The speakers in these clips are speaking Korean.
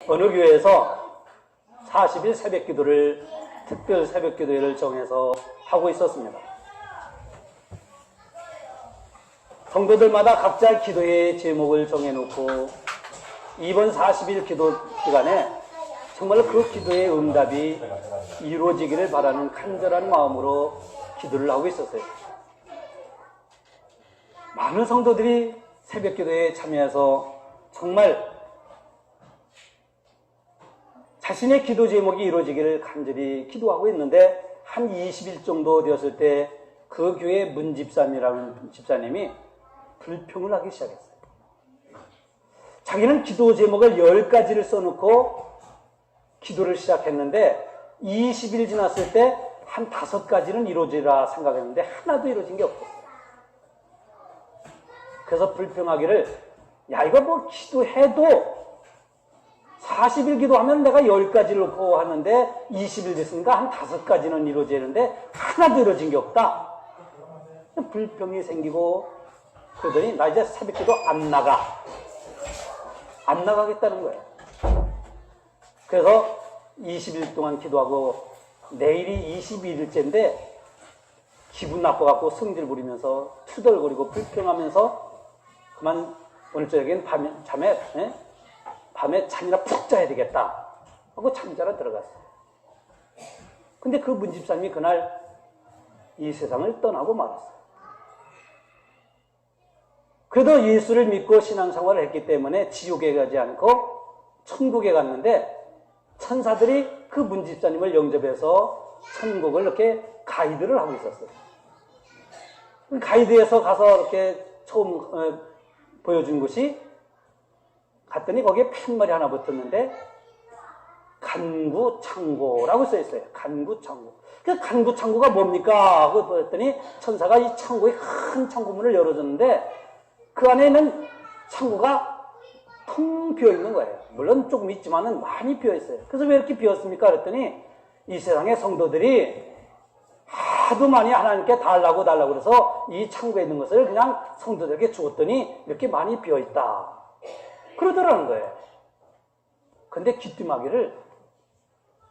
어느 교회에서 40일 새벽 기도를, 특별 새벽 기도회를 정해서 하고 있었습니다. 성도들마다 각자 기도의 제목을 정해놓고 이번 40일 기도 기간에 정말 그 기도의 응답이 이루어지기를 바라는 간절한 마음으로 기도를 하고 있었어요. 많은 성도들이 새벽 기도에 참여해서 정말 자신의 기도 제목이 이루어지기를 간절히 기도하고 있는데 한 20일 정도 되었을 때 그 교회 문 집사님이라는 집사님이 불평을 하기 시작했어요. 자기는 기도 제목을 10가지를 써놓고 기도를 시작했는데 20일 지났을 때 한 5가지는 이루어지리라 생각했는데 하나도 이루어진 게 없고, 그래서 불평하기를, 야, 이거 뭐 기도해도 40일 기도하면 내가 10가지를 놓고 하는데 20일 됐으니까 한 5가지는 이루어지는데 하나도 이루어진 게 없다. 불평이 생기고 그러더니 나 이제 새벽 기도 안 나가겠다는 거예요. 그래서 20일 동안 기도하고 내일이 22일째인데 기분 나빠갖고 성질 부리면서 투덜거리고 불평하면서 그만 오늘 저녁엔 밤에 잠이나 푹 자야 되겠다 하고 잠자러 들어갔어요. 근데 그 문집사님이 그날 이 세상을 떠나고 말았어요. 그래도 예수를 믿고 신앙생활을 했기 때문에 지옥에 가지 않고 천국에 갔는데 천사들이 그 문집사님을 영접해서 천국을 이렇게 가이드를 하고 있었어요. 가이드에서 가서 이렇게 처음 보여준 곳이, 갔더니 거기에 팻말이 하나 붙었는데 간구창고라고 써있어요. 간구창고. 그 간구창고가 뭡니까? 하고 보였더니 천사가 이 창고의 큰 창고문을 열어줬는데 그 안에 있는 창고가 텅 비어있는 거예요. 물론 조금 있지만은 많이 비어있어요. 그래서 왜 이렇게 비었습니까? 그랬더니 이 세상의 성도들이 하도 많이 하나님께 달라고 그래서 이 창고에 있는 것을 그냥 성도들에게 주었더니 이렇게 많이 비어있다 그러더라는 거예요. 근데 귀뜸하기를,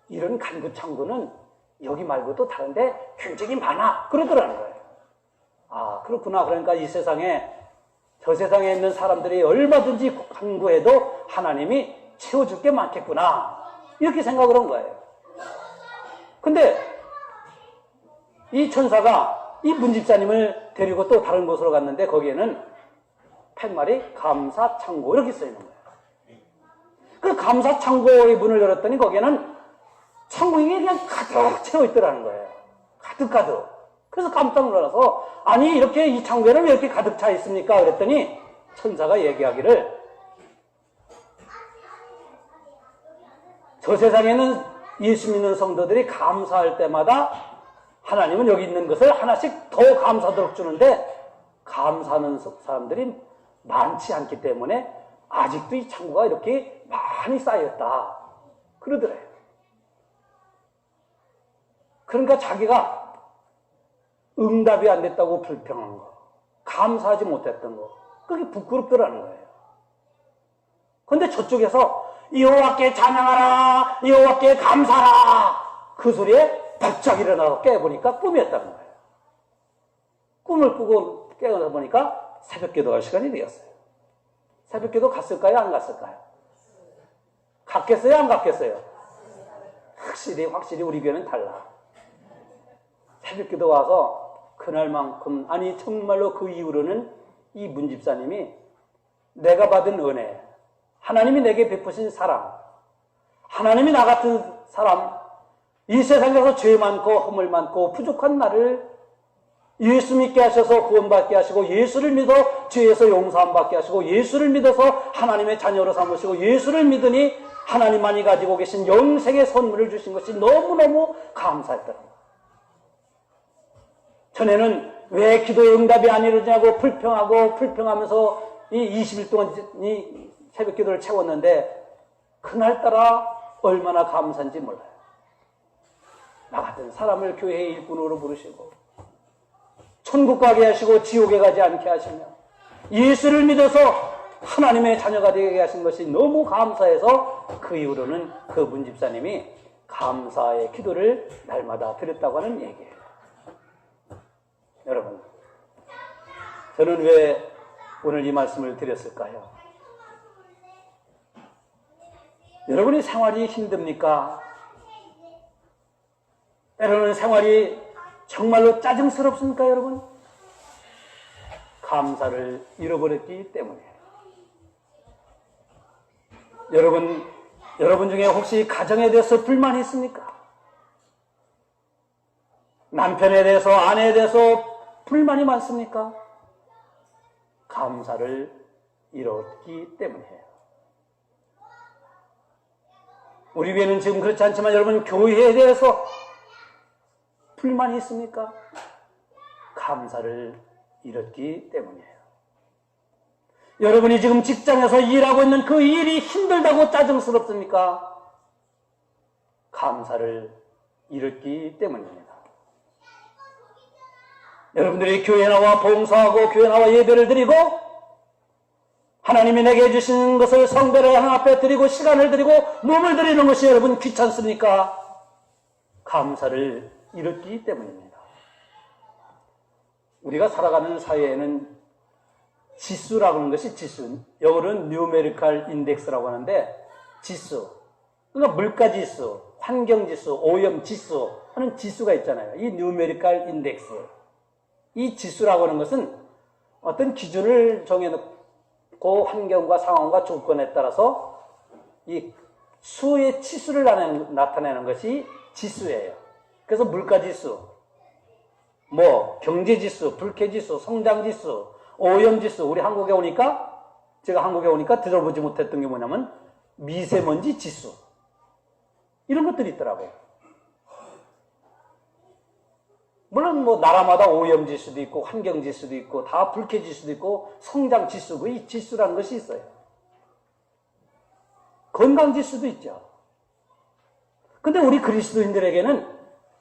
이런 간구창고는 여기 말고도 다른데 굉장히 많아 그러더라는 거예요. 아, 그렇구나. 그러니까 이 세상에, 저 세상에 있는 사람들이 얼마든지 간구해도 하나님이 채워줄 게 많겠구나 이렇게 생각을 한 거예요. 근데 이 천사가 이 문집사님을 데리고 또 다른 곳으로 갔는데 거기에는 팻말이 감사창고 이렇게 써있는 거예요. 그 감사창고의 문을 열었더니 거기에는 창고에 그냥 가득 채워있더라는 거예요. 가득. 그래서 깜짝 놀라서, 아니 이렇게 이 창고에는 왜 이렇게 가득 차 있습니까? 그랬더니 천사가 얘기하기를, 저 세상에는 예수 믿는 성도들이 감사할 때마다 하나님은 여기 있는 것을 하나씩 더 감사도록 주는데 감사하는 사람들이 많지 않기 때문에 아직도 이 창고가 이렇게 많이 쌓였다 그러더래요. 그러니까 자기가 응답이 안 됐다고 불평한 거, 감사하지 못했던 거, 그게 부끄럽더라는 거예요. 그런데 저쪽에서 여호와께 찬양하라, 여호와께 감사하라, 그 소리에 바짝 일어나서 깨보니까 꿈이었다는 거예요. 꿈을 꾸고 깨어나 보니까 새벽 기도할 시간이 되었어요. 새벽 기도 갔을까요? 안 갔을까요? 갔겠어요? 안 갔겠어요? 확실히 우리 교회는 달라. 새벽 기도 와서 그날만큼, 아니 정말로 그 이후로는 이 문집사님이 내가 받은 은혜, 하나님이 내게 베푸신 사랑, 하나님이 나 같은 사람, 이 세상에서 죄 많고 허물 많고 부족한 나를 예수 믿게 하셔서 구원받게 하시고, 예수를 믿어 죄에서 용서함 받게 하시고, 예수를 믿어서 하나님의 자녀로 삼으시고, 예수를 믿으니 하나님만이 가지고 계신 영생의 선물을 주신 것이 너무너무 감사했더라고요. 전에는 왜 기도의 응답이 안 이루어지냐고 불평하면서 이 20일 동안 이 새벽 기도를 채웠는데 그날따라 얼마나 감사한지 몰라요. 나 같은 사람을 교회의 일꾼으로 부르시고 천국 가게 하시고 지옥에 가지 않게 하시며, 예수를 믿어서 하나님의 자녀가 되게 하신 것이 너무 감사해서 그 이후로는 그분 집사님이 감사의 기도를 날마다 드렸다고 하는 얘기예요. 여러분, 저는 왜 오늘 이 말씀을 드렸을까요? 여러분이 생활이 힘듭니까? 때로는 생활이 정말로 짜증스럽습니까, 여러분? 감사를 잃어버렸기 때문에. 여러분 중에 혹시 가정에 대해서 불만이 있습니까? 남편에 대해서, 아내에 대해서 불만이 많습니까? 감사를 잃었기 때문이에요. 우리 교회는 지금 그렇지 않지만 여러분 교회에 대해서 불만이 있습니까? 감사를 잃었기 때문이에요. 여러분이 지금 직장에서 일하고 있는 그 일이 힘들다고 짜증스럽습니까? 감사를 잃었기 때문입니다. 여러분들이 교회 나와 봉사하고 교회 나와 예배를 드리고 하나님이 내게 해주신 것을 성배를 하나님 앞에 드리고 시간을 드리고 몸을 드리는 것이 여러분 귀찮습니까? 감사를 잃었기 때문입니다. 우리가 살아가는 사회에는 지수라고 하는 것이 지수, 영어로는 Numerical Index라고 하는데 지수, 그러니까 물가지수, 환경지수, 오염지수 하는 지수가 있잖아요. 이 Numerical Index, 이 지수라고 하는 것은 어떤 기준을 정해놓고 환경과 상황과 조건에 따라서 이 수의 치수를 나타내는 것이 지수예요. 그래서 물가지수, 경제지수, 불쾌지수, 성장지수, 오염지수, 우리 한국에 오니까, 제가 한국에 오니까 들어보지 못했던 게 뭐냐면 미세먼지 지수, 이런 것들이 있더라고요. 물론 나라마다 오염지수도 있고 환경지수도 있고 다 불쾌지수도 있고 성장지수고 이 지수라는 것이 있어요. 건강지수도 있죠. 근데 우리 그리스도인들에게는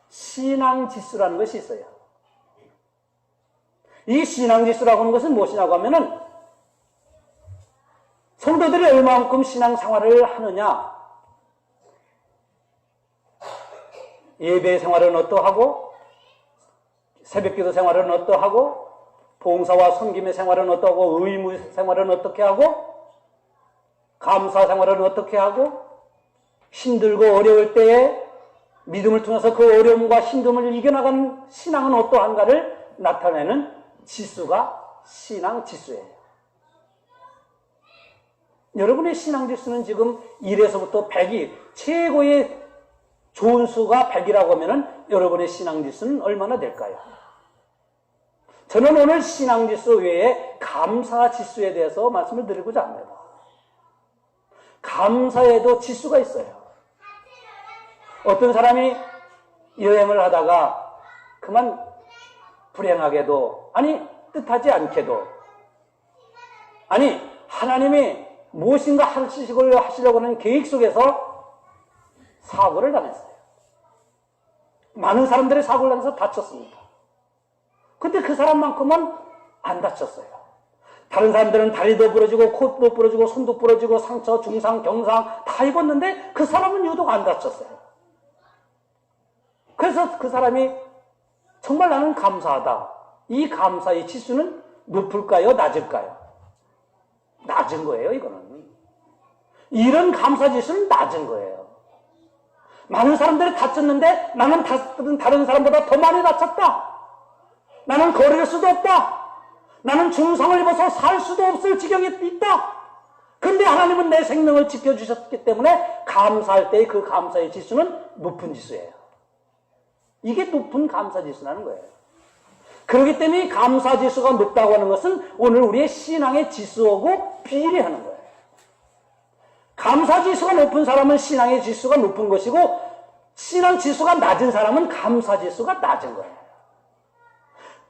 신앙지수라는 것이 있어요. 이 신앙지수라고 하는 것은 무엇이냐고 하면은 성도들이 얼마만큼 신앙생활을 하느냐, 예배 생활은 어떠하고 새벽기도 생활은 어떠하고 봉사와 섬김의 생활은 어떠하고 의무 생활은 어떻게 하고 감사 생활은 어떻게 하고 힘들고 어려울 때에 믿음을 통해서 그 어려움과 힘듦을 이겨나가는 신앙은 어떠한가를 나타내는 지수가 신앙 지수예요. 여러분의 신앙 지수는 지금 1에서부터 100이 최고의 좋은 수가 100이라고 하면은 여러분의 신앙 지수는 얼마나 될까요? 저는 오늘 신앙 지수 외에 감사 지수에 대해서 말씀을 드리고자 합니다. 감사에도 지수가 있어요. 어떤 사람이 여행을 하다가 그만 불행하게도, 뜻하지 않게도, 하나님이 무엇인가 하시려고 하는 계획 속에서 사고를 당했어요. 많은 사람들이 사고를 당해서 다쳤습니다. 근데 그 사람만큼은 안 다쳤어요. 다른 사람들은 다리도 부러지고 코도 부러지고 손도 부러지고 상처, 중상, 경상 다 입었는데 그 사람은 유독 안 다쳤어요. 그래서 그 사람이 정말 나는 감사하다. 이 감사의 지수는 높을까요? 낮을까요? 낮은 거예요, 이거는. 이런 감사 지수는 낮은 거예요. 많은 사람들이 다쳤는데 나는 다른 사람보다 더 많이 다쳤다. 나는 걸을 수도 없다. 나는 중상을 입어서 살 수도 없을 지경에 있다. 근데 하나님은 내 생명을 지켜주셨기 때문에 감사할 때의 그 감사의 지수는 높은 지수예요. 이게 높은 감사 지수라는 거예요. 그렇기 때문에 감사 지수가 높다고 하는 것은 오늘 우리의 신앙의 지수하고 비례하는 거예요. 감사 지수가 높은 사람은 신앙의 지수가 높은 것이고 신앙 지수가 낮은 사람은 감사 지수가 낮은 거예요.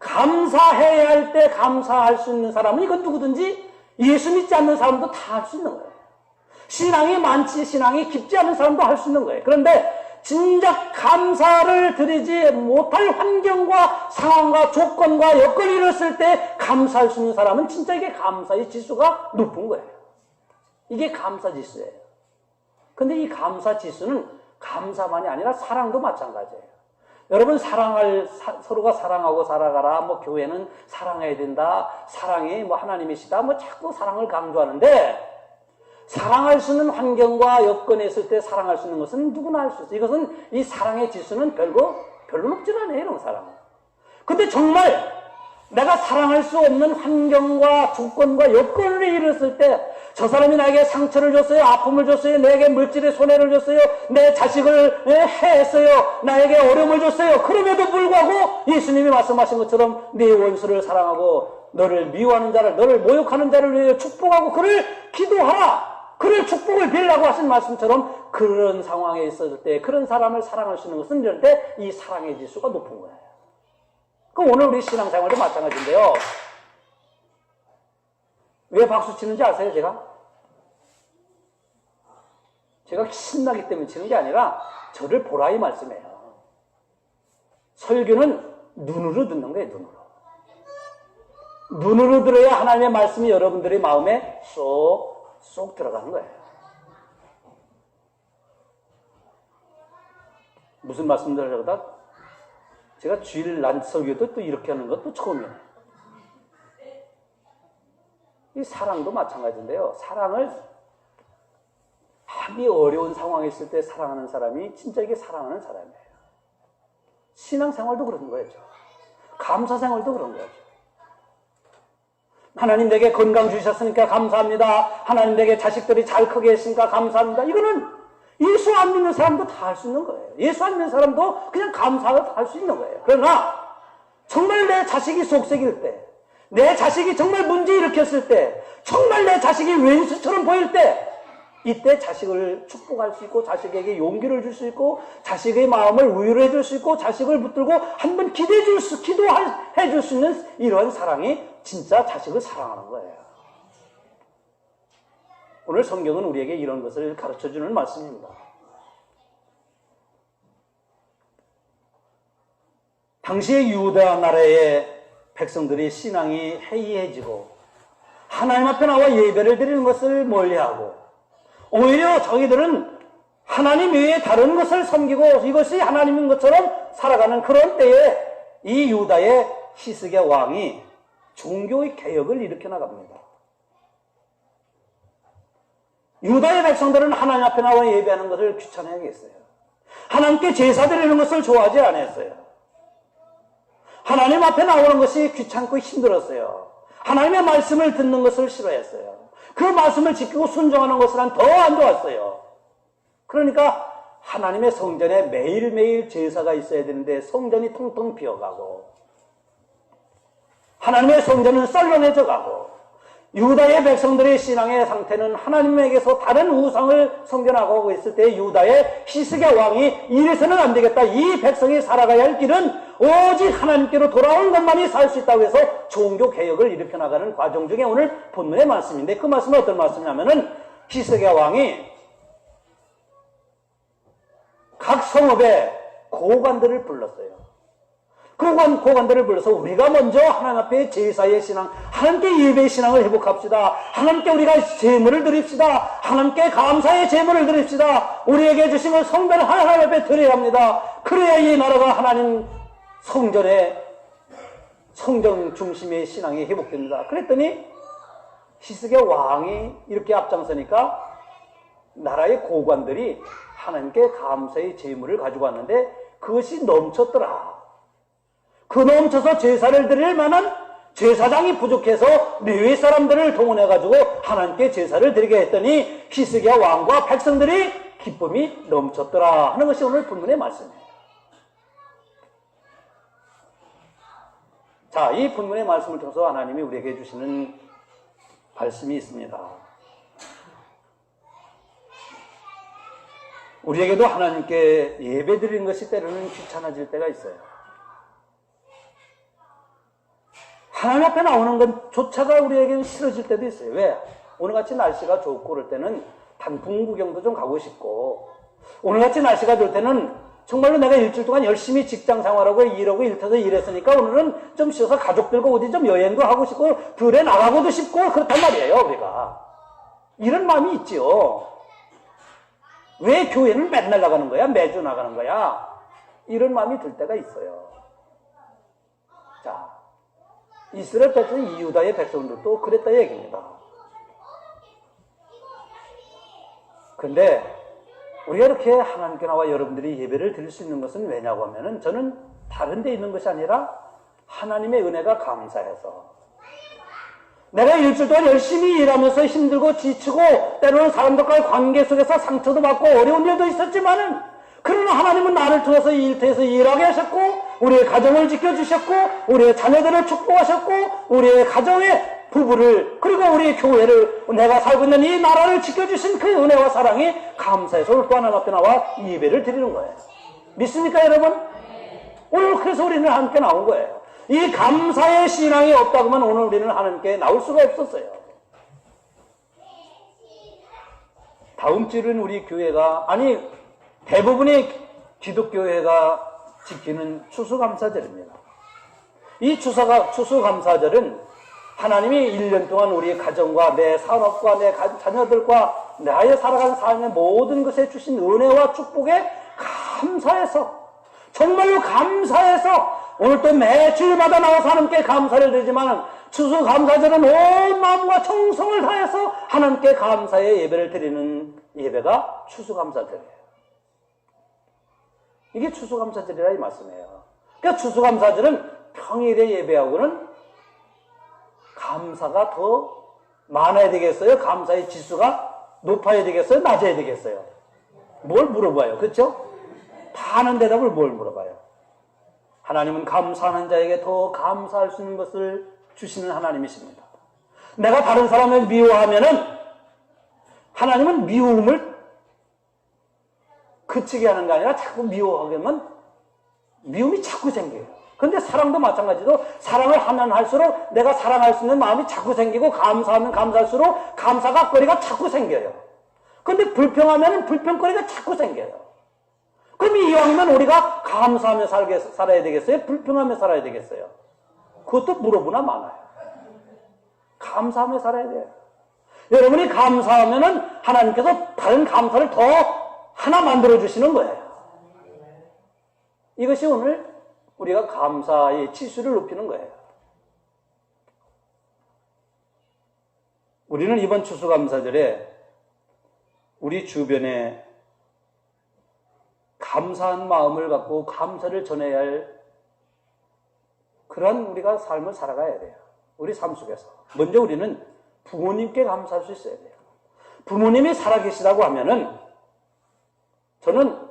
감사해야 할 때 감사할 수 있는 사람은 이건 누구든지 예수 믿지 않는 사람도 다 할 수 있는 거예요. 신앙이 많지 신앙이 깊지 않은 사람도 할 수 있는 거예요. 그런데 진작 감사를 드리지 못할 환경과 상황과 조건과 여건이 이뤘을 때 감사할 수 있는 사람은 진짜 이게 감사의 지수가 높은 거예요. 이게 감사 지수예요. 근데 이 감사 지수는 감사만이 아니라 사랑도 마찬가지예요. 여러분, 서로가 사랑하고 살아가라. 뭐 교회는 사랑해야 된다. 사랑이 뭐 하나님이시다. 뭐 자꾸 사랑을 강조하는데, 사랑할 수 있는 환경과 여건에 있을 때 사랑할 수 있는 것은 누구나 할 수 있어요. 이것은, 이 사랑의 지수는 별로 높진 않아요, 이런 사랑은. 근데 정말 내가 사랑할 수 없는 환경과 조건과 여건을 이뤘을 때, 저 사람이 나에게 상처를 줬어요, 아픔을 줬어요, 내게 물질의 손해를 줬어요, 내 자식을 해했어요, 나에게 어려움을 줬어요. 그럼에도 불구하고 예수님이 말씀하신 것처럼 네 원수를 사랑하고 너를 미워하는 자를, 너를 모욕하는 자를 위해 축복하고 그를 기도하라. 그를 축복을 빌라고 하신 말씀처럼 그런 상황에 있었을 때, 그런 사람을 사랑할 수 있는 것은 이럴 때 이 사랑의 지수가 높은 거예요. 그럼 오늘 우리 신앙생활도 마찬가지인데요. 왜 박수 치는지 아세요, 제가 신나기 때문에 치는 게 아니라 저를 보라 이 말씀이에요. 설교는 눈으로 듣는 거예요, 눈으로 들어야 하나님의 말씀이 여러분들의 마음에 쏙 들어가는 거예요. 무슨 말씀을 하려다 제가 주일 난 설교도 또 이렇게 하는 것도 처음이에요. 이 사랑도 마찬가지인데요. 사랑을 아주 어려운 상황에 있을 때 사랑하는 사람이 진짜 이게 사랑하는 사람이에요. 신앙생활도 그런 거죠. 감사생활도 그런 거죠. 하나님 내게 건강 주셨으니까 감사합니다. 하나님 내게 자식들이 잘 크게 했으니까 감사합니다. 이거는 예수 안 믿는 사람도 다 할 수 있는 거예요. 예수 안 믿는 사람도 그냥 감사할 수 있는 거예요. 그러나 정말 내 자식이 속색일 때, 내 자식이 정말 문제 일으켰을 때, 정말 내 자식이 왼수처럼 보일 때, 이때 자식을 축복할 수 있고, 자식에게 용기를 줄 수 있고, 자식의 마음을 위로해 줄 수 있고, 자식을 붙들고 한번 기도해 줄 수 있는 이런 사랑이 진짜 자식을 사랑하는 거예요. 오늘 성경은 우리에게 이런 것을 가르쳐 주는 말씀입니다. 당시의 유다 나라의 백성들이 신앙이 해이해지고 하나님 앞에 나와 예배를 드리는 것을 멀리하고 오히려 저희들은 하나님 외에 다른 것을 섬기고 이것이 하나님인 것처럼 살아가는 그런 때에 이 유다의 히스기야 왕이 종교의 개혁을 일으켜 나갑니다. 유다의 백성들은 하나님 앞에 나와 예배하는 것을 귀찮아하겠어요. 하나님께 제사 드리는 것을 좋아하지 않았어요. 하나님 앞에 나오는 것이 귀찮고 힘들었어요. 하나님의 말씀을 듣는 것을 싫어했어요. 그 말씀을 지키고 순종하는 것은 더 안 좋았어요. 그러니까 하나님의 성전에 매일매일 제사가 있어야 되는데 성전이 텅텅 비어가고 하나님의 성전은 썰렁해져 가고 유다의 백성들의 신앙의 상태는 하나님에게서 다른 우상을 섬겨나가고 있을 때 유다의 히스기야 왕이 이래서는 안 되겠다. 이 백성이 살아가야 할 길은 오직 하나님께로 돌아온 것만이 살 수 있다고 해서 종교 개혁을 일으켜 나가는 과정 중에 오늘 본문의 말씀인데 그 말씀은 어떤 말씀이냐면은 히스기야 왕이 각 성읍에 고관들을 불렀어요. 고관들을 불러서 우리가 먼저 하나님 앞에 제사의 신앙, 하나님께 예배의 신앙을 회복합시다. 하나님께 우리가 제물을 드립시다. 하나님께 감사의 제물을 드립시다. 우리에게 주신 것 성전을 하나님 앞에 드려야 합니다. 그래야 이 나라가 하나님 성전 중심의 신앙이 회복됩니다. 그랬더니 히스기야 왕이 이렇게 앞장서니까 나라의 고관들이 하나님께 감사의 제물을 가지고 왔는데 그것이 넘쳤더라. 그 넘쳐서 제사를 드릴 만한 제사장이 부족해서 레위 사람들을 동원해가지고 하나님께 제사를 드리게 했더니 히스기야 왕과 백성들이 기쁨이 넘쳤더라 하는 것이 오늘 본문의 말씀이에요. 자, 이 본문의 말씀을 통해서 하나님이 우리에게 주시는 말씀이 있습니다. 우리에게도 하나님께 예배 드리는 것이 때로는 귀찮아질 때가 있어요. 하나님 앞에 나오는 것조차가 우리에게는 싫어질 때도 있어요. 왜? 오늘같이 날씨가 좋고 그럴 때는 단풍 구경도 좀 가고 싶고 오늘같이 날씨가 좋을 때는 정말로 내가 일주일 동안 열심히 직장 생활하고 일하고 일터에서 일했으니까 오늘은 좀 쉬어서 가족들과 어디 좀 여행도 하고 싶고 들에 나가고도 싶고 그렇단 말이에요. 우리가 이런 마음이 있지요. 왜 교회는 맨날 나가는 거야? 매주 나가는 거야? 이런 마음이 들 때가 있어요. 자, 이스라엘 백성, 이유다의 백성들도 그랬다 얘기입니다. 근데 우리가 이렇게 하나님께 나와 여러분들이 예배를 드릴 수 있는 것은 왜냐고 하면은 저는 다른 데 있는 것이 아니라 하나님의 은혜가 감사해서 내가 일주일 동안 열심히 일하면서 힘들고 지치고 때로는 사람들과의 관계 속에서 상처도 받고 어려운 일도 있었지만은 그러나 하나님은 나를 통해서 이 일터에서 일하게 하셨고 우리의 가정을 지켜주셨고 우리의 자녀들을 축복하셨고 우리의 가정의 부부를 그리고 우리의 교회를 내가 살고 있는 이 나라를 지켜주신 그 은혜와 사랑이 감사해서 오늘 또 하나님 앞에 나와 예배를 드리는 거예요. 믿습니까 여러분? 오늘 그래서 우리는 함께 나온 거예요. 이 감사의 신앙이 없다고 하면 오늘 우리는 하나님께 나올 수가 없었어요. 다음 주는 우리 교회가 아니 대부분의 기독교회가 지키는 추수감사절입니다. 이 추수감사절은 하나님이 1년 동안 우리의 가정과 내 산업과 내 자녀들과 나의 살아가는 삶의 모든 것에 주신 은혜와 축복에 감사해서 정말로 감사해서 오늘 또 매주일마다 나와서 하나님께 감사를 드리지만 추수감사절은 온 마음과 정성을 다해서 하나님께 감사의 예배를 드리는 예배가 추수감사절이에요. 이게 추수감사절이라 이 말씀이에요. 그러니까 추수감사절은 평일에 예배하고는 감사가 더 많아야 되겠어요? 감사의 지수가 높아야 되겠어요? 낮아야 되겠어요? 뭘 물어봐요? 그렇죠? 다 아는 대답을 뭘 물어봐요? 하나님은 감사하는 자에게 더 감사할 수 있는 것을 주시는 하나님이십니다. 내가 다른 사람을 미워하면은 하나님은 미움을 그치게 하는 게 아니라 자꾸 미워하게 하면 미움이 자꾸 생겨요. 근데 사랑도 마찬가지로 사랑을 하면 할수록 내가 사랑할 수 있는 마음이 자꾸 생기고 감사하면 감사할수록 감사가 거리가 자꾸 생겨요. 근데 불평하면 불평거리가 자꾸 생겨요. 그럼 이왕이면 우리가 감사하며 살아야 되겠어요? 불평하며 살아야 되겠어요? 그것도 물어보나 많아요. 감사하며 살아야 돼요. 여러분이 감사하면은 하나님께서 다른 감사를 더 하나 만들어주시는 거예요. 이것이 오늘 우리가 감사의 치수를 높이는 거예요. 우리는 이번 추수감사절에 우리 주변에 감사한 마음을 갖고 감사를 전해야 할 그런 우리가 삶을 살아가야 돼요. 우리 삶 속에서. 먼저 우리는 부모님께 감사할 수 있어야 돼요. 부모님이 살아계시다고 하면은 저는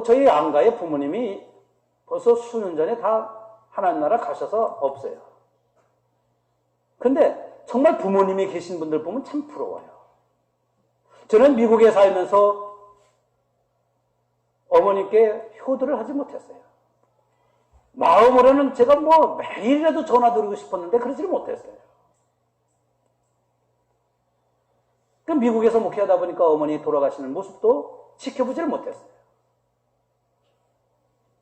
저희 안가의 부모님이 벌써 수년 전에 다 하나님 나라 가셔서 없어요. 근데 정말 부모님이 계신 분들 보면 참 부러워요. 저는 미국에 살면서 어머니께 효도를 하지 못했어요. 마음으로는 제가 매일이라도 전화 드리고 싶었는데 그러지를 못했어요. 미국에서 목회하다 보니까 어머니 돌아가시는 모습도 지켜보지를 못했어요.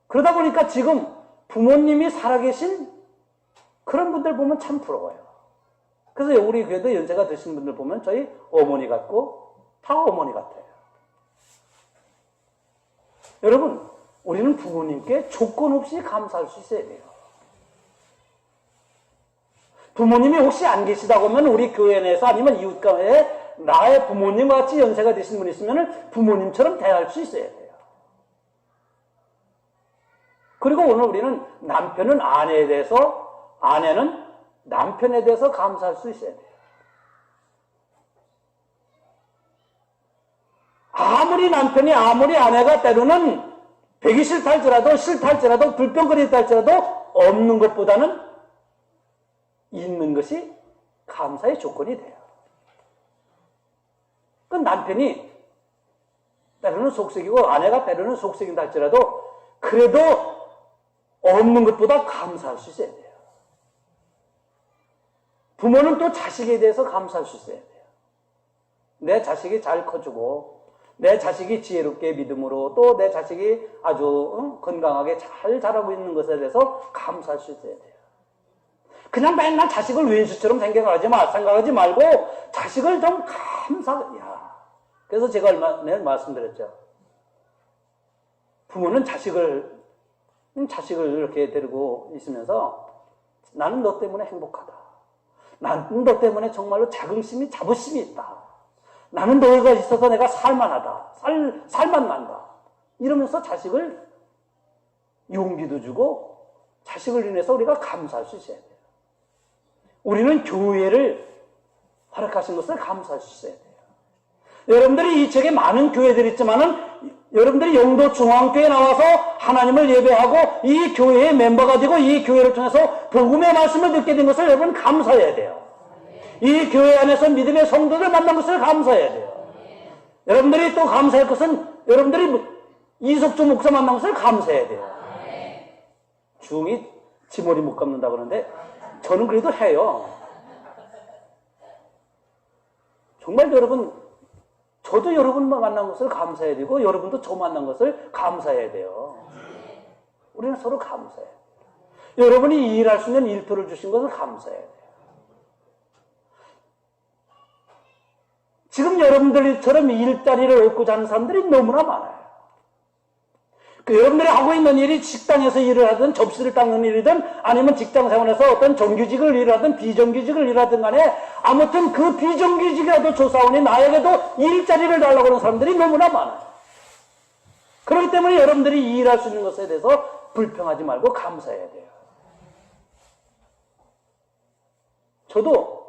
그러다 보니까 지금 부모님이 살아계신 그런 분들 보면 참 부러워요. 그래서 우리 교회도 연세가 드신 분들 보면 저희 어머니 같고 다 어머니 같아요. 여러분, 우리는 부모님께 조건 없이 감사할 수 있어야 돼요. 부모님이 혹시 안 계시다고 하면 우리 교회 내에서 아니면 이웃가에 나의 부모님과 같이 연세가 되신 분이 있으면 부모님처럼 대할 수 있어야 돼요. 그리고 오늘 우리는 남편은 아내에 대해서, 아내는 남편에 대해서 감사할 수 있어야 돼요. 아무리 남편이, 아무리 아내가 때로는 되기 싫다 할지라도 불평거리다 할지라도 없는 것보다는 있는 것이 감사의 조건이 돼요. 그 남편이 때로는 속썩이고 아내가 때로는 속썩인다 할지라도 그래도 없는 것보다 감사할 수 있어야 돼요. 부모는 또 자식에 대해서 감사할 수 있어야 돼요. 내 자식이 잘 커주고 내 자식이 지혜롭게 믿음으로 또 내 자식이 아주 건강하게 잘 자라고 있는 것에 대해서 감사할 수 있어야 돼요. 그냥 맨날 자식을 왼수처럼 생각하지 말고 자식을 좀 그래서 제가 얼마 전에 말씀드렸죠. 부모는 자식을 이렇게 데리고 있으면서 나는 너 때문에 행복하다. 나는 너 때문에 정말로 자긍심이, 자부심이 있다. 나는 너가 있어서 내가 살만하다. 살만 난다. 이러면서 자식을 용기도 주고 자식을 인해서 우리가 감사할 수 있어야 돼요. 우리는 교회를 허락하신 것을 감사할 수 있어야 돼요. 여러분들이 이 책에 많은 교회들이 있지만은 여러분들이 영도 중앙교회에 나와서 하나님을 예배하고 이 교회의 멤버가 되고 이 교회를 통해서 복음의 말씀을 듣게 된 것을 여러분 감사해야 돼요. 이 교회 안에서 믿음의 성도들 만난 것을 감사해야 돼요. 여러분들이 또 감사할 것은 여러분들이 이석주 목사 만난 것을 감사해야 돼요. 중이 지머리 못 감는다 그러는데 저는 그래도 해요. 정말 여러분, 저도 여러분 만난 것을 감사해야 되고 여러분도 저 만난 것을 감사해야 돼요. 우리는 서로 감사해요. 여러분이 일할 수 있는 일터를 주신 것을 감사해야 돼요. 지금 여러분들처럼 일자리를 얻고자 하는 사람들이 너무나 많아요. 여러분들이 하고 있는 일이 식당에서 일을 하든 접시를 닦는 일이든 아니면 직장 생활에서 어떤 정규직을 일하든 비정규직을 일하든 간에 아무튼 그 비정규직이라도 조사원이 나에게도 일자리를 달라고 하는 사람들이 너무나 많아요. 그렇기 때문에 여러분들이 일할 수 있는 것에 대해서 불평하지 말고 감사해야 돼요. 저도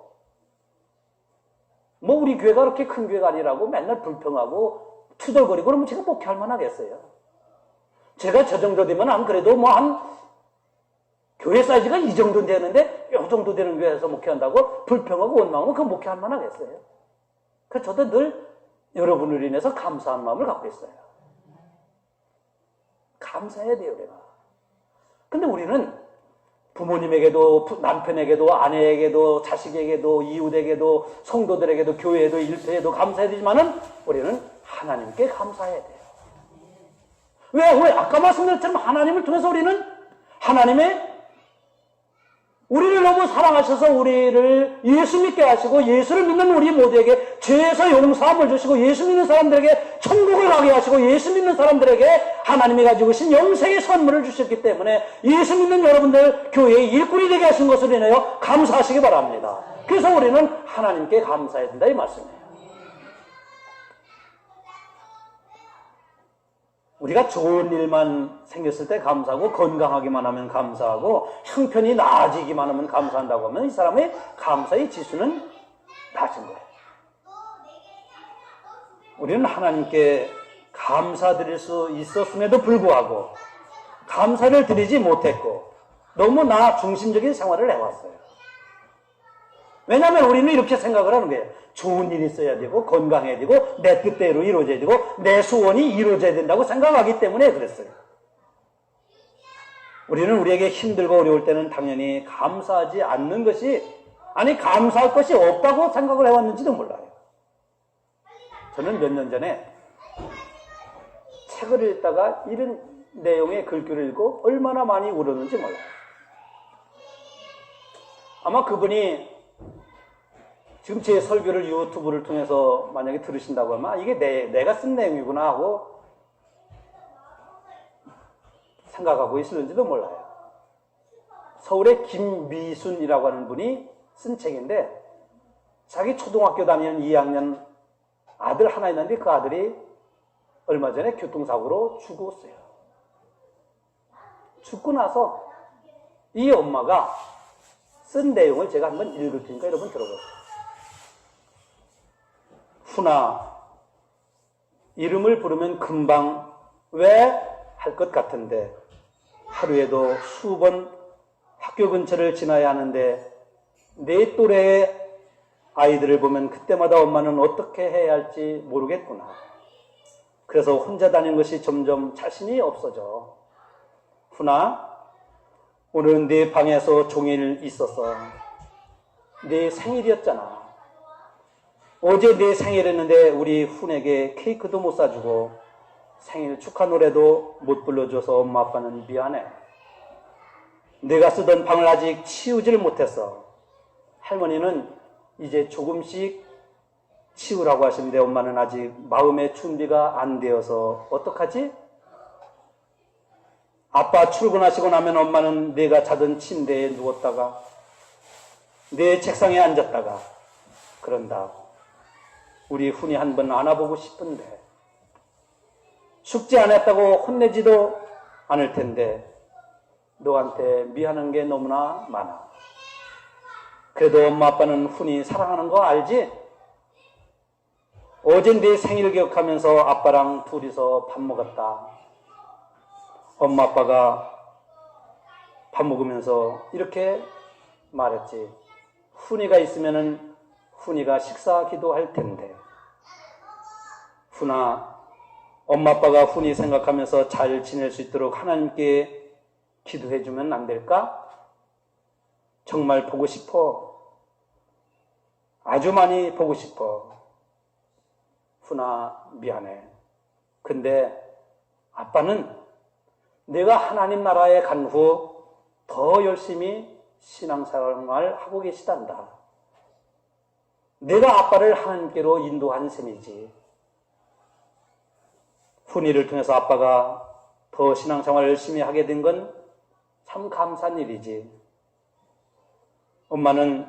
우리 교회가 그렇게 큰 교회가 아니라고 맨날 불평하고 투덜거리고 그러면 제가 목회할 만하겠어요. 제가 저 정도 되면 그래도 교회 사이즈가 이 정도 되는데 이 정도 되는 교회에서 목회한다고 불평하고 원망하면 그 목회할 만하겠어요. 그래서 저도 늘 여러분을 인해서 감사한 마음을 갖고 있어요. 감사해야 돼요, 우리가. 근데 우리는 부모님에게도 남편에게도 아내에게도 자식에게도 이웃에게도 성도들에게도 교회에도 일터에도 감사해야 되지만은 우리는 하나님께 감사해야 돼요. 왜? 아까 말씀드렸처럼 하나님을 통해서 우리는 우리를 너무 사랑하셔서 우리를 예수 믿게 하시고 예수를 믿는 우리 모두에게 죄에서 용서함을 주시고 예수 믿는 사람들에게 천국을 가게 하시고 예수 믿는 사람들에게 하나님이 가지고 계신 영생의 선물을 주셨기 때문에 예수 믿는 여러분들 교회의 일꾼이 되게 하신 것을 인하여 감사하시기 바랍니다. 그래서 우리는 하나님께 감사해야 된다 이 말씀이에요. 우리가 좋은 일만 생겼을 때 감사하고 건강하기만 하면 감사하고 형편이 나아지기만 하면 감사한다고 하면 이 사람의 감사의 지수는 낮은 거예요. 우리는 하나님께 감사드릴 수 있었음에도 불구하고 감사를 드리지 못했고 너무 나 중심적인 생활을 해왔어요. 왜냐하면 우리는 이렇게 생각을 하는 거예요. 좋은 일이 있어야 되고 건강해야 되고 내 뜻대로 이루어져야 되고 내 소원이 이루어져야 된다고 생각하기 때문에 그랬어요. 우리는 우리에게 힘들고 어려울 때는 당연히 감사하지 않는 것이 감사할 것이 없다고 생각을 해왔는지도 몰라요. 저는 몇 년 전에 책을 읽다가 이런 내용의 글귀를 읽고 얼마나 많이 울었는지 몰라요. 아마 그분이 지금 제 설교를 유튜브를 통해서 만약에 들으신다고 하면 이게 내가 쓴 내용이구나 하고 생각하고 있을는지도 몰라요. 서울의 김미순이라고 하는 분이 쓴 책인데 자기 초등학교 다니는 2학년 아들 하나 있는데 그 아들이 얼마 전에 교통사고로 죽었어요. 죽고 나서 이 엄마가 쓴 내용을 제가 한번 읽을 테니까 여러분 들어보세요. 후나 이름을 부르면 금방 왜 할 것 같은데 하루에도 수번 학교 근처를 지나야 하는데 내 또래의 아이들을 보면 그때마다 엄마는 어떻게 해야 할지 모르겠구나. 그래서 혼자 다니는 것이 점점 자신이 없어져. 후나 오늘은 네 방에서 종일 있었어. 네 생일이었잖아. 어제 내 생일이었는데 우리 훈에게 케이크도 못 사주고 생일 축하 노래도 못 불러줘서 엄마 아빠는 미안해. 내가 쓰던 방을 아직 치우질 못했어. 할머니는 이제 조금씩 치우라고 하시는데 엄마는 아직 마음의 준비가 안 되어서 어떡하지? 아빠 출근하시고 나면 엄마는 내가 자던 침대에 누웠다가 내 책상에 앉았다가 그런다. 우리 훈이 한번 안아보고 싶은데 숙제 안 했다고 혼내지도 않을 텐데 너한테 미안한 게 너무나 많아. 그래도 엄마 아빠는 훈이 사랑하는 거 알지? 어제 내 생일 기억하면서 아빠랑 둘이서 밥 먹었다. 엄마 아빠가 밥 먹으면서 이렇게 말했지. 훈이가 있으면은 훈이가 식사 기도할 텐데. 훈아, 엄마 아빠가 훈이 생각하면서 잘 지낼 수 있도록 하나님께 기도해 주면 안 될까? 정말 보고 싶어. 아주 많이 보고 싶어. 훈아, 미안해. 근데 아빠는 내가 하나님 나라에 간 후 더 열심히 신앙생활을 하고 계시단다. 내가 아빠를 하나님께로 인도한 셈이지. 훈이를 통해서 아빠가 더 신앙생활을 열심히 하게 된 건 참 감사한 일이지. 엄마는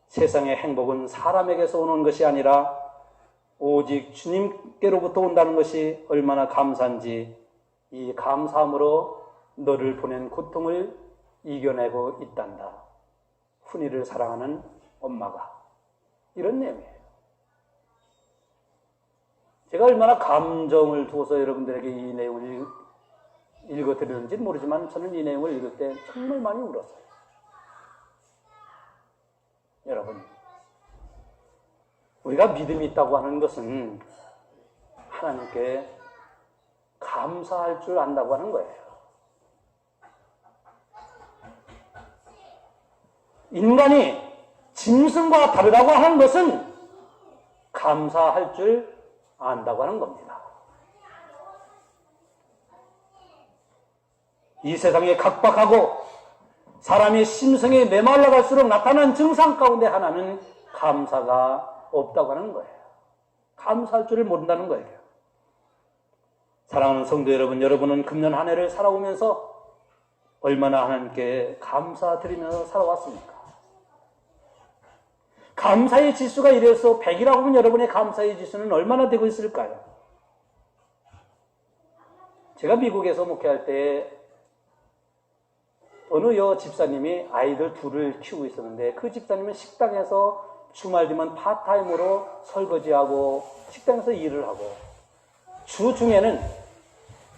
세상의 행복은 사람에게서 오는 것이 아니라 오직 주님께로부터 온다는 것이 얼마나 감사한지 이 감사함으로 너를 보낸 고통을 이겨내고 있단다. 훈이를 사랑하는 엄마가. 이런 내용이에요. 제가 얼마나 감정을 두어서 여러분들에게 이 내용을 읽어드리는지 모르지만 저는 이 내용을 읽을 때 정말 많이 울었어요. 여러분, 우리가 믿음이 있다고 하는 것은 하나님께 감사할 줄 안다고 하는 거예요. 인간이 짐승과 다르다고 하는 것은 감사할 줄 안다고 하는 겁니다. 이 세상에 각박하고 사람이 심성에 메말라 갈수록 나타난 증상 가운데 하나는 감사가 없다고 하는 거예요. 감사할 줄을 모른다는 거예요. 사랑하는 성도 여러분, 여러분은 금년 한 해를 살아오면서 얼마나 하나님께 감사드리면서 살아왔습니까? 감사의 지수가 이래서 100이라고 하면 여러분의 감사의 지수는 얼마나 되고 있을까요? 제가 미국에서 목회할 때 어느 집사님이 아이들 둘을 키우고 있었는데 그 집사님은 식당에서 주말 되면 파타임으로 설거지하고 식당에서 일을 하고 주 중에는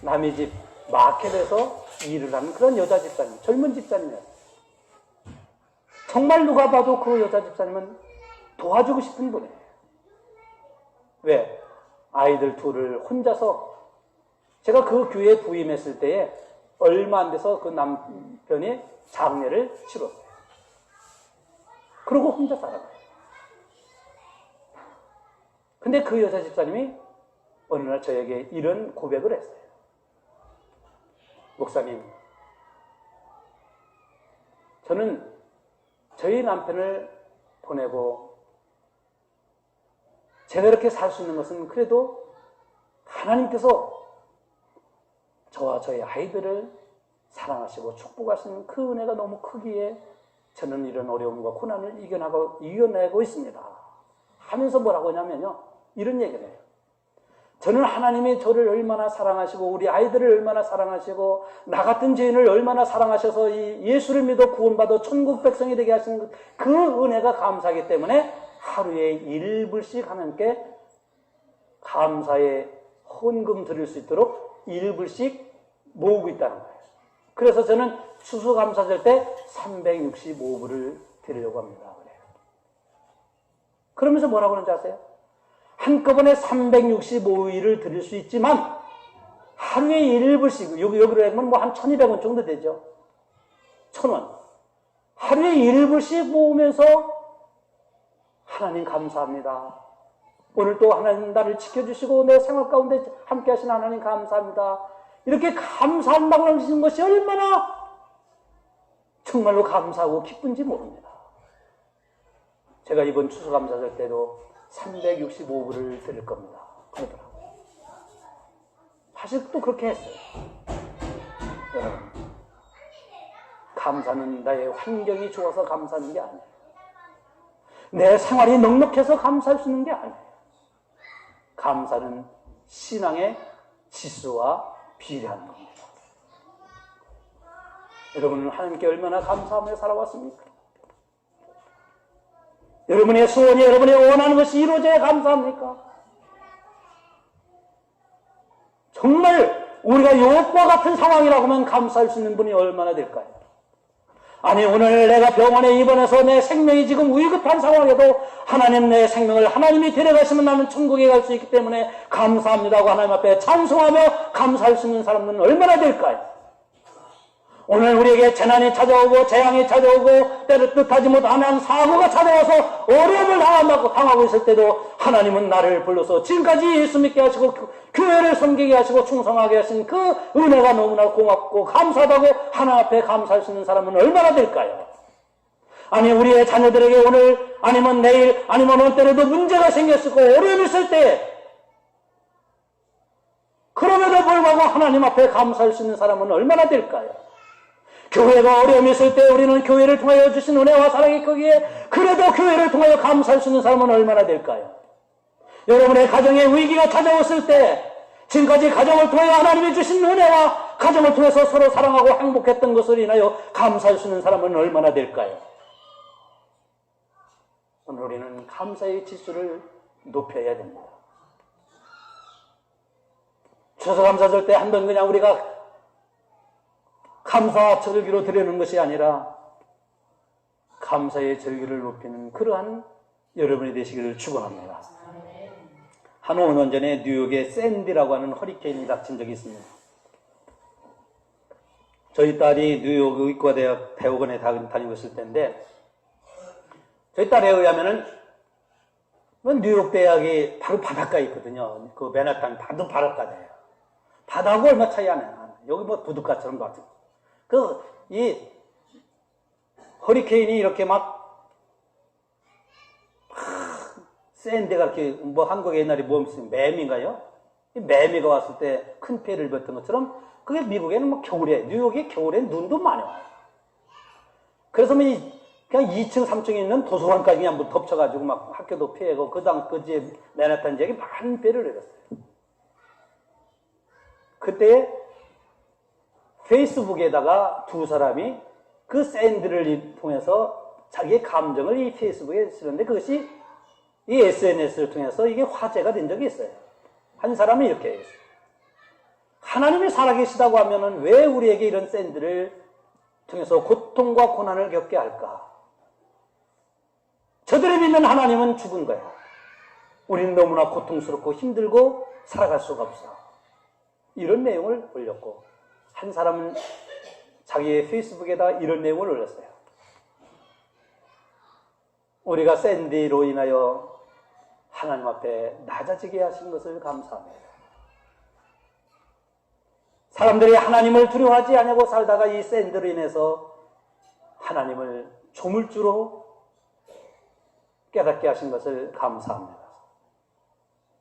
남의 집 마켓에서 일을 하는 그런 여자 집사님, 젊은 집사님이에요. 정말 누가 봐도 그 여자 집사님은 도와주고 싶은 분이에요. 왜? 아이들 둘을 혼자서 제가 그 교회에 부임했을 때에 얼마 안 돼서 그 남편이 장례를 치렀어요. 그러고 혼자 살아가요. 근데 그 여자 집사님이 어느 날 저에게 이런 고백을 했어요. 목사님, 저는 저희 남편을 보내고 제가 이렇게 살 수 있는 것은 그래도 하나님께서 저와 저희 아이들을 사랑하시고 축복하시는 그 은혜가 너무 크기에 저는 이런 어려움과 고난을 이겨내고 있습니다. 하면서 뭐라고 하냐면요. 이런 얘기를 해요. 저는 하나님이 저를 얼마나 사랑하시고 우리 아이들을 얼마나 사랑하시고 나 같은 죄인을 얼마나 사랑하셔서 이 예수를 믿어 구원받아 천국 백성이 되게 하시는 그 은혜가 감사하기 때문에 하루에 1불씩 하나님께 감사의 헌금 드릴 수 있도록 1불씩 모으고 있다는 거예요. 그래서 저는 추수감사절 때 365불을 드리려고 합니다. 그러면서 뭐라고 하는지 아세요? 한꺼번에 365일을 드릴 수 있지만 하루에 1불씩, 여기로 하면 뭐 한 1200원 정도 되죠. 1000원. 하루에 1불씩 모으면서 하나님 감사합니다. 오늘 또 하나님 나를 지켜주시고 내 생활 가운데 함께 하신 하나님 감사합니다. 이렇게 감사한다고 하시는 것이 얼마나 정말로 감사하고 기쁜지 모릅니다. 제가 이번 추수감사절 때도 365불을 드릴 겁니다. 그러더라고요. 사실 또 그렇게 했어요. 여러분, 감사는 나의 환경이 좋아서 감사하는 게 아니에요. 내 생활이 넉넉해서 감사할 수 있는 게 아니에요. 감사는 신앙의 지수와 비례하는 겁니다. 여러분은 하나님께 얼마나 감사하며 살아왔습니까? 여러분의 소원이 여러분이 원하는 것이 이루어져야 감사합니까? 정말 우리가 욥과 같은 상황이라고 하면 감사할 수 있는 분이 얼마나 될까요? 아니 오늘 내가 병원에 입원해서 내 생명이 지금 위급한 상황에도 하나님 내 생명을 하나님이 데려가시면 나는 천국에 갈 수 있기 때문에 감사합니다고 하나님 앞에 찬송하며 감사할 수 있는 사람은 얼마나 될까요? 오늘 우리에게 재난이 찾아오고 재앙이 찾아오고 때를 뜻하지 못하는 사고가 찾아와서 어려움을 당하고 있을 때도 하나님은 나를 불러서 지금까지 예수 믿게 하시고 교회를 섬기게 하시고 충성하게 하신 그 은혜가 너무나 고맙고 감사하다고 하나님 앞에 감사할 수 있는 사람은 얼마나 될까요? 아니 우리의 자녀들에게 오늘 아니면 내일 아니면 어느 때라도 문제가 생겼을 거 어려움이 있을 때 그럼에도 불구하고 하나님 앞에 감사할 수 있는 사람은 얼마나 될까요? 교회가 어려움이 있을 때 우리는 교회를 통하여 주신 은혜와 사랑이 크기에 그래도 교회를 통하여 감사할 수 있는 사람은 얼마나 될까요? 여러분의 가정에 위기가 찾아왔을 때 지금까지 가정을 통하여 하나님이 주신 은혜와 가정을 통해서 서로 사랑하고 행복했던 것을 인하여 감사할 수 있는 사람은 얼마나 될까요? 오늘 우리는 감사의 지수를 높여야 됩니다. 추수감사절 때 한 번 그냥 우리가 감사 절기로 드리는 것이 아니라 감사의 절기를 높이는 그러한 여러분이 되시기를 축원합니다. 한 5년 전에 뉴욕에 샌디라고 하는 허리케인이 닥친 적이 있습니다. 저희 딸이 뉴욕 의과대학 대학원에 다니고 있을 때인데 저희 딸에 의하면은 뉴욕 대학이 바로 바닷가에 있거든요. 그 맨하탄 바로 바닷가예요. 바다하고 얼마 차이 안 해요. 여기 뭐 부둣가처럼 같은. 이 허리케인이 이렇게 샌드가 이렇게 뭐 한국에 옛날에 뭐 무슨 매미인가요? 이 매미가 왔을 때 큰 피해를 입었던 것처럼 그게 미국에는 뭐 겨울에 뉴욕이 겨울에 눈도 많이 와요. 그래서 뭐 그냥 2층 3층에 있는 도서관까지 그냥 뭐 덮쳐가지고 막 학교도 피해고 그지에 맨하탄 지역에 많은 피해를 입었어요. 그때 페이스북에다가 두 사람이 그 샌드를 통해서 자기의 감정을 이 페이스북에 쓰는데 그것이 이 SNS를 통해서 이게 화제가 된 적이 있어요. 한 사람은 이렇게 했어요. 하나님이 살아계시다고 하면은 왜 우리에게 이런 샌드를 통해서 고통과 고난을 겪게 할까? 저들이 믿는 하나님은 죽은 거야. 우리는 너무나 고통스럽고 힘들고 살아갈 수가 없어. 이런 내용을 올렸고 한 사람은 자기의 페이스북에다 이런 내용을 올렸어요. 우리가 샌디로 인하여 하나님 앞에 낮아지게 하신 것을 감사합니다. 사람들이 하나님을 두려워하지 않고 살다가 이 샌드로 인해서 하나님을 조물주로 깨닫게 하신 것을 감사합니다.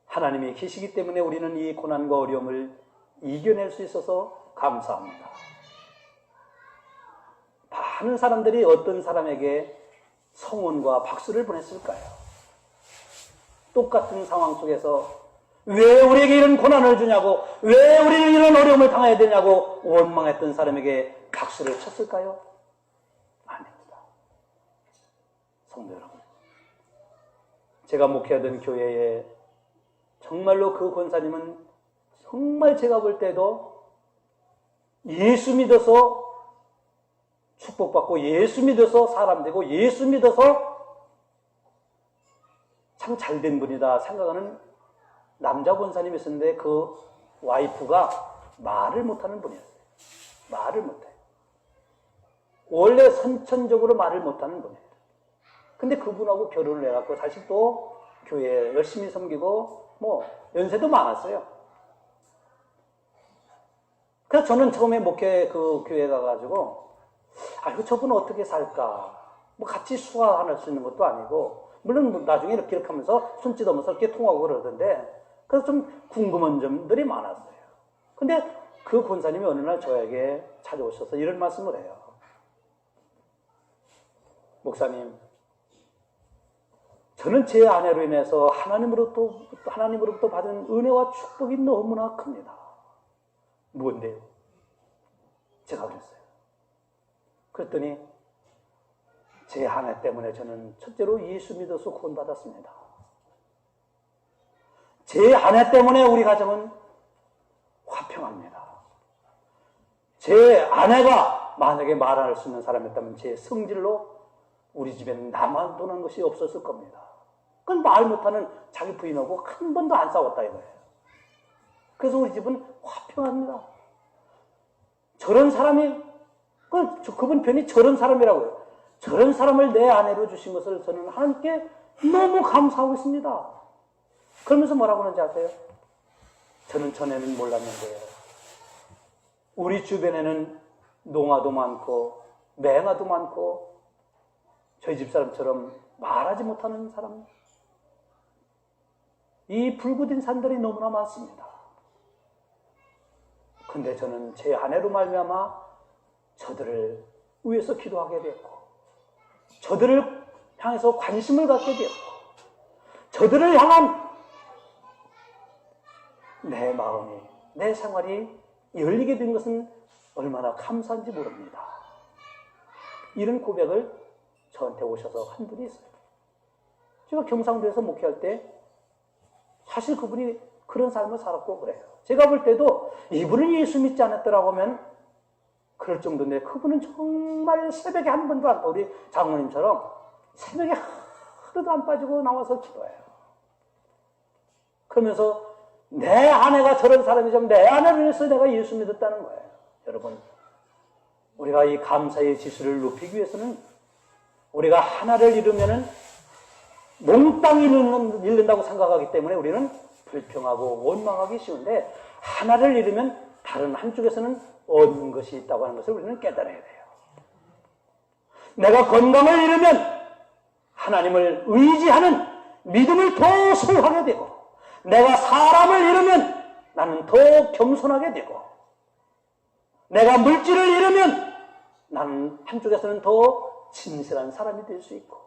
하나님이 계시기 때문에 우리는 이 고난과 어려움을 이겨낼 수 있어서 감사합니다. 많은 사람들이 어떤 사람에게 성원과 박수를 보냈을까요? 똑같은 상황 속에서 왜 우리에게 이런 고난을 주냐고, 왜 우리는 이런 어려움을 당해야 되냐고 원망했던 사람에게 박수를 쳤을까요? 아닙니다. 성도 여러분, 제가 목회하던 교회에 정말로 그 권사님은 정말 제가 볼 때도 예수 믿어서 축복받고 예수 믿어서 사람 되고 예수 믿어서 참 잘된 분이다 생각하는 남자 권사님이 있었는데 그 와이프가 말을 못하는 분이었어요. 말을 못해요. 원래 선천적으로 말을 못하는 분이에요. 근데 그분하고 결혼을 해갖고 사실 또 교회 열심히 섬기고 뭐 연세도 많았어요. 그래서 저는 처음에 목회 그 교회 가가지고 아이고 저분 어떻게 살까? 뭐 같이 수화할 수 있는 것도 아니고 물론 나중에 이렇게 하면서 손짓하면서 이렇게 통하고 그러던데 그래서 좀 궁금한 점들이 많았어요. 근데 그 권사님이 어느 날 저에게 찾아오셔서 이런 말씀을 해요. 목사님, 저는 제 아내로 인해서 하나님으로부터 받은 은혜와 축복이 너무나 큽니다. 뭔데요? 제가 그랬어요. 그랬더니 제 아내 때문에 저는 첫째로 예수 믿어서 구원받았습니다. 제 아내 때문에 우리 가정은 화평합니다. 제 아내가 만약에 말할 수 있는 사람이었다면 제 성질로 우리 집에는 나만 도는 것이 없었을 겁니다. 그건 말 못하는 자기 부인하고 한 번도 안 싸웠다 이거예요. 그래서 우리 집은 화평합니다. 저런 사람이 그분 편이 저런 사람이라고요. 저런 사람을 내 아내로 주신 것을 저는 하나님께 너무 감사하고 있습니다. 그러면서 뭐라고 하는지 아세요? 저는 전에는 몰랐는데요. 우리 주변에는 농아도 많고 맹아도 많고 저희 집사람처럼 말하지 못하는 사람, 이 불구된 산들이 너무나 많습니다. 근데 저는 제 아내로 말미암아 저들을 위해서 기도하게 되었고 저들을 향해서 관심을 갖게 되었고 저들을 향한 내 마음이, 내 생활이 열리게 된 것은 얼마나 감사한지 모릅니다. 이런 고백을 저한테 오셔서 한 분이 있어요. 제가 경상도에서 목회할 때 사실 그분이 그런 삶을 살았고 그래요. 제가 볼 때도 이분은 예수 믿지 않았더라고 하면 그럴 정도인데 그분은 정말 새벽에 한 번도 안, 우리 장모님처럼 새벽에 하루도 안 빠지고 나와서 기도해요. 그러면서 내 아내가 저런 사람이지만 내 아내를 위해서 내가 예수 믿었다는 거예요. 여러분, 우리가 이 감사의 지수를 높이기 위해서는 우리가 하나를 잃으면은 몽땅 잃는다고 생각하기 때문에 우리는 불평하고 원망하기 쉬운데 하나를 잃으면 다른 한쪽에서는 얻는 것이 있다고 하는 것을 우리는 깨달아야 돼요. 내가 건강을 잃으면 하나님을 의지하는 믿음을 더 소유하게 되고 내가 사람을 잃으면 나는 더 겸손하게 되고 내가 물질을 잃으면 나는 한쪽에서는 더 진실한 사람이 될 수 있고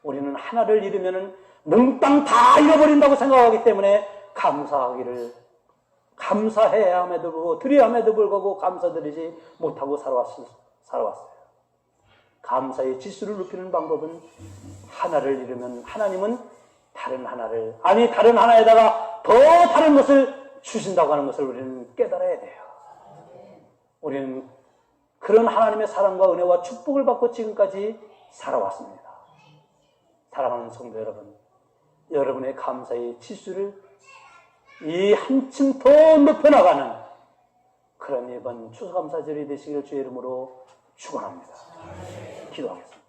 우리는 하나를 잃으면 몽땅 다 잃어버린다고 생각하기 때문에 감사해야 함에도 불구하고 드려야 함에도 불구하고 감사드리지 못하고 살아왔어요. 감사의 지수를 높이는 방법은 하나를 잃으면 하나님은 다른 하나에다가 더 다른 것을 주신다고 하는 것을 우리는 깨달아야 돼요. 우리는 그런 하나님의 사랑과 은혜와 축복을 받고 지금까지 살아왔습니다. 사랑하는 성도 여러분, 여러분의 감사의 지수를 이 한층 더 높여나가는 그런 이번 추수감사절이 되시길 주의 이름으로 축원합니다. 기도하겠습니다.